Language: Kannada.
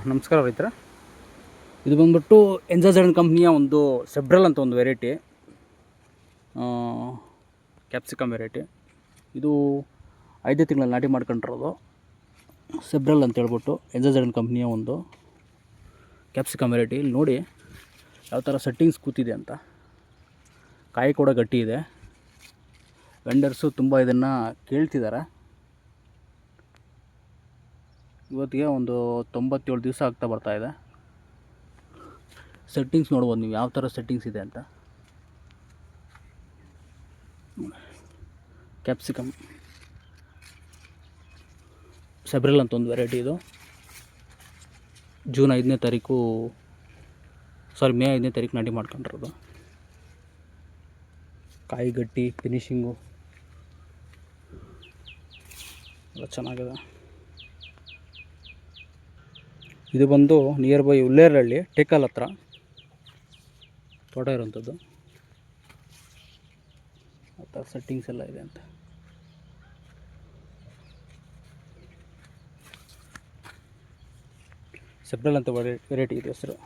ನಮಸ್ಕಾರ ರೈತರ. ಇದು ಬಂದ್ಬಿಟ್ಟು ಎನ್ಜಾಜ್ ಕಂಪ್ನಿಯ ಒಂದು ಸೆಬ್ರಲ್ ಅಂತ ಒಂದು ವೆರೈಟಿ, ಕ್ಯಾಪ್ಸಿಕಮ್ ವೆರೈಟಿ. ಇದು 5 ತಿಂಗಳಲ್ಲಿ ನಾಟಿ ಮಾಡ್ಕೊಂಡಿರೋದು ಸೆಬ್ರಲ್ ಅಂತ ಹೇಳ್ಬಿಟ್ಟು ಎನ್ಜಾಜ್ ಕಂಪ್ನಿಯ ಒಂದು ಕ್ಯಾಪ್ಸಿಕಮ್ ವೆರೈಟಿ. ಇಲ್ಲಿ ನೋಡಿ ಯಾವ ಥರ ಸೆಟ್ಟಿಂಗ್ಸ್ ಕೂತಿದೆ ಅಂತ. ಕಾಯಿ ಕೂಡ ಗಟ್ಟಿ ಇದೆ. ವೆಂಡರ್ಸು ತುಂಬ ಇದನ್ನು ಕೇಳ್ತಿದ್ದಾರೆ. ಇವತ್ತಿಗೆ ಒಂದು 97 ದಿವಸ ಆಗ್ತಾ ಬರ್ತಾಯಿದೆ. ಸೆಟ್ಟಿಂಗ್ಸ್ ನೋಡ್ಬೋದು ನೀವು ಯಾವ ಥರ ಸೆಟ್ಟಿಂಗ್ಸ್ ಇದೆ ಅಂತ. ಕ್ಯಾಪ್ಸಿಕಮ್ ಸೆಬ್ರಲ್ ಅಂತ ಒಂದು ವೆರೈಟಿ. ಇದು ಮೇ 5ನೇ ತಾರೀಕು ನಾಟಿ ಮಾಡ್ಕೊಂಡಿರೋದು. ಕಾಯಿ ಗಟ್ಟಿ, ಫಿನಿಶಿಂಗು ಎಲ್ಲ ಚೆನ್ನಾಗಿದೆ. ಇದು ಬಂದು ನಿಯರ್ ಬೈ ಉಲ್ಲೇರಹಳ್ಳಿ ಟೇಕಲ್ ಹತ್ರ ತೋಟ ಇರೋಂಥದ್ದು. ಆ ಥರ ಸೆಟ್ಟಿಂಗ್ಸ್ ಎಲ್ಲ ಇದೆ ಅಂತ. ಸೆಬ್ರಲ್ ಅಂತ ವೆರೈಟಿ ಇದೆ ಹೆಸರು.